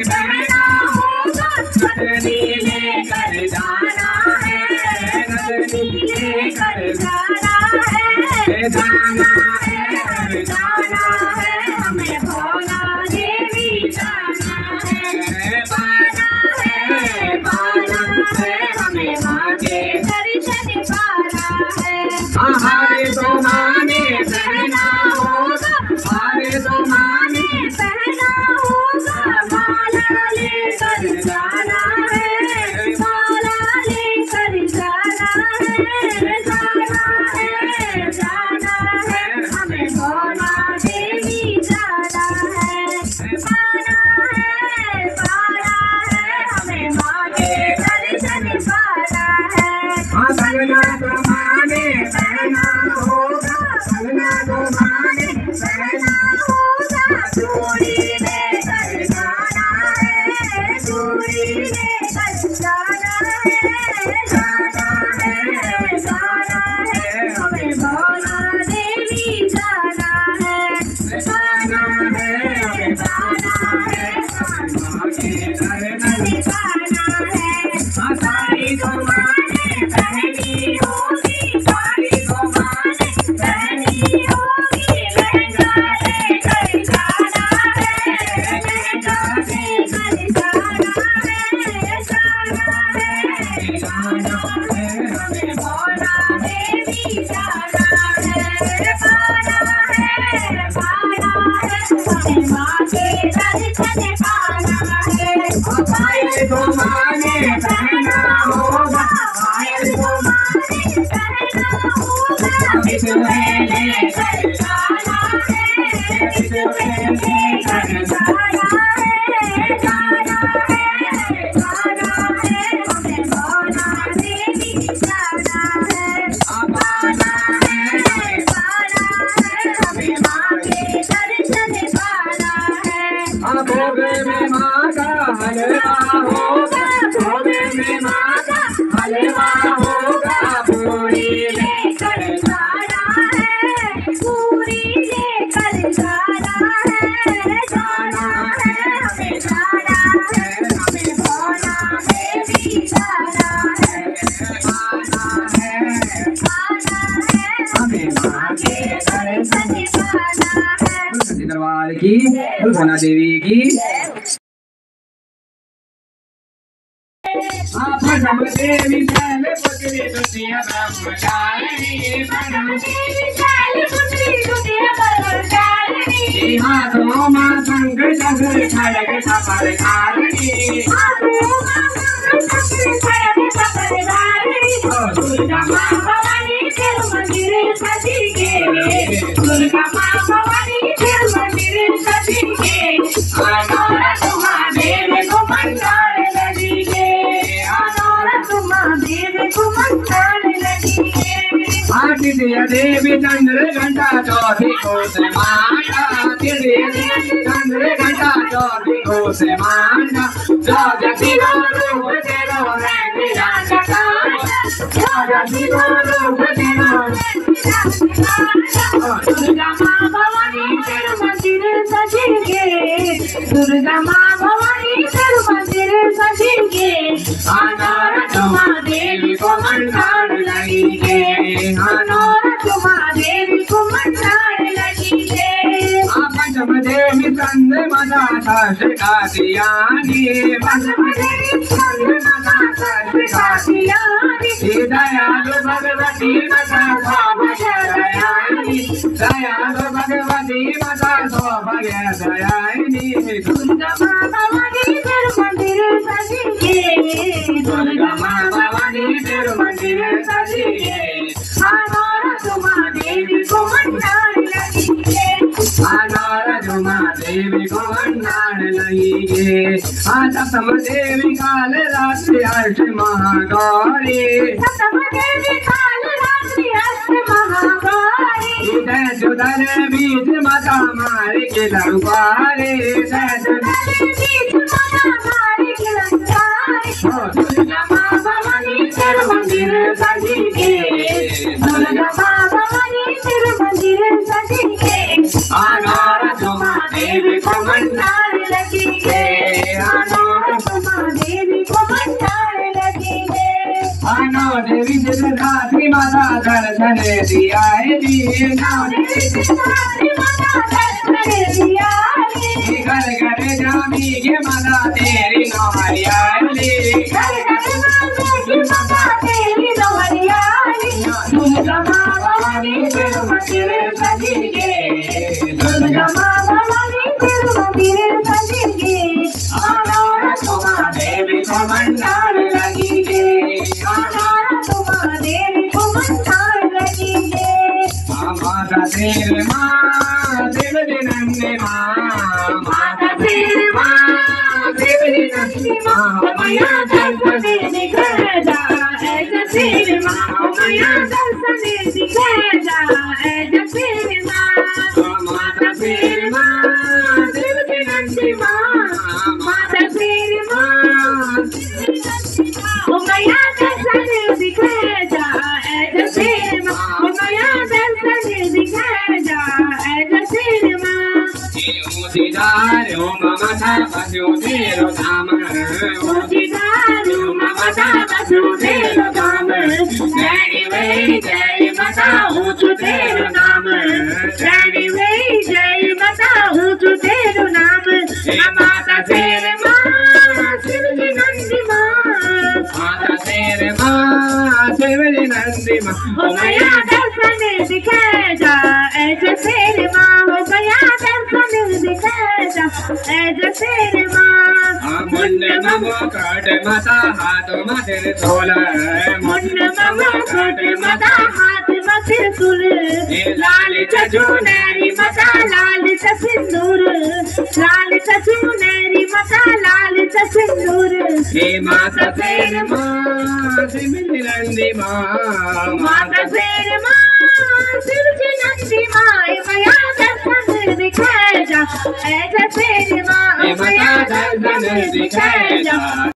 बहना होगा नंदनी लेकर जाना है, नंदनी लेकर जाना है, जाना है, जाना है, हमें भोला देवी जाना है, पाना है, हमें माँ के दर्शन पाना है। हमारे तो माने पहना होगा, हमारे तो माने पहना होगा, माला लेकर जाना है, माला लेकर जाना है, जाना है, जाना है, हमें भोला देवी जाना है, पाना है, हमें माँ के दर्शन पाना है। सगना तो माने पहना होगा, सगना तो माने पहना होगा, चूड़ी लेकर जाना है, चूड़ी लेकर जाना है, जाना है, जाना है, हमें भोला देवी जाना है, जाना है, जाना है, माँ के दर्शन पाना है। साड़ी तो माने पहनी होगी, साड़ी तो माने पहनी होगी, लहंगा लेकर जाना है, लहंगा लेकर जाना है, जाना है, जाना है, हमें भोला देवी जाना है, पाना है, हमें माँ के दर्शन पाना है। पायल तो माने पहना होगा, पायल तो माने पहना होगा, बिछुए लेकर जाना है, बिछुए लेकर जाना है, जाना है, जाना है, हमें भोला देवी जाना है, पाना है, हमें माँ के दर्शन पाना है। भोग में माँ का हलवा होगा, भोग में माँ का हलवा होगा, पूरी लेकर जाना है, पूरी लेकर जाना है, जाना है, हमें जाना है, हमें भोला देवी जाना है, पाना है, हमें माँ के दर्शन पाना है। दरबार की भोला देवी की। भगव देवी शैल पुत्री दुतिया ब्रह्मचारिणी, भगव देवी शैल पुत्री दुतिया ब्रह्मचारिणी, हाथों मां संग चक्र खड़ग सफल धारिणी, हाथों मां संग चक्र खड़ग सफल धारिणी, दुर्गा मां भवानी तेरे मंदिर सजी के, दुर्गा मां भवानी तेरे मंदिर सजी के, अनोरथ महादेव को मंदार लगी के, अनोरथ महादेव को मंदार लगी के। आदित्य देवी चंद्र घंटा चौथी को से मांगा, आदित्य देवी चंद्र घंटा चौथी को से मांगा, जगती को रूप तेरो है निराशा, जगती को रूप तेरो दुर्गा मां भवानी तेरे मंदिर सजी के, दुर्गा मां भवानी तेरे मंदिर सजी के, अनोरथ महादेवी को मंदार लगी के, अनोरथ महादेवी को मंदार लगी के। पंचम देवी चंद मदा शिकातियानी, पंचम देवी चंद मदा शिकातियानी, दयालु भगवती मदा सौभाग्यदायिनी, दयालु भगवती मदा सौभाग्यदायिनी, दुर्गा मां भवानी तेरे मंदिर सजी के, दुर्गा मां भवानी तेरे मंदिर सजी के, अनोरथ महादेवी को मंदार लगी के, अनोरथ महादेवी को मंदार लगी के। सप्तम देवी काल रात्रि अष्ट महागौरी, सप्तम देवी काल रात्रि अष्ट महागौरी, सुदर बीज माता मारे के लंकारे, बीज माता मारे के लंकारे, दुर्गा मां भवानी तेरे मंदिर सजी के, दुर्गा मां भवानी तेरे मंदिर सजी के, अनोरथ महादेवी को मंदार लगी के, दर्शन दिया रे घर घर जामी के माता तेरी नौरिया रे दुर्गा माँ भवानी तेरे मंदिर सजेंगे दुर्गा माँ भवानी तेरे मंदिर सजेंगे आना तुम्हारा देवी को मंडार लगेंगे आना तुम्हारा देवी को मंडार लगेंगे माता तेरे माँ देव नंदे माँ माता तेरे माँ देव नंदे माँ मैया दर्शन दिखा जा ऐसा तेरे माँ मैया दर्शन दिखा जा ऐसा तेरे माँ माता तेरे माँ देव नंदे माँ माता तेरे माँ मैया दर्शन दिखा जा ऐसा तेरे माँ मैया दर्शन दिखा जा ऐसा तेरे माँ Usidaru mamata vasudero dhamma Usidaru mamata vasudero dhamma Jai Vai Jai Mata Uchudero dhamma Jai Vai Jai Mata Uchudero dhamma Mata tere ma Sivji Nandi ma Mata tere ma Sivji Nandi ma O maya darshan dikha ja aisa tere ma O maya darshan dikha ja aisa tere ma Munna mamo kate mata hath mathir thola Munna mamo kate mata hath mathir sul Lal chunari mata lal sindur Lal chunari mata lal sindur He mata tere ma Sivji Nandi ma Mata tere ma Sivji Nandi ma Maya darshan dikha ja aisa tere ma Maya darshan dikha ja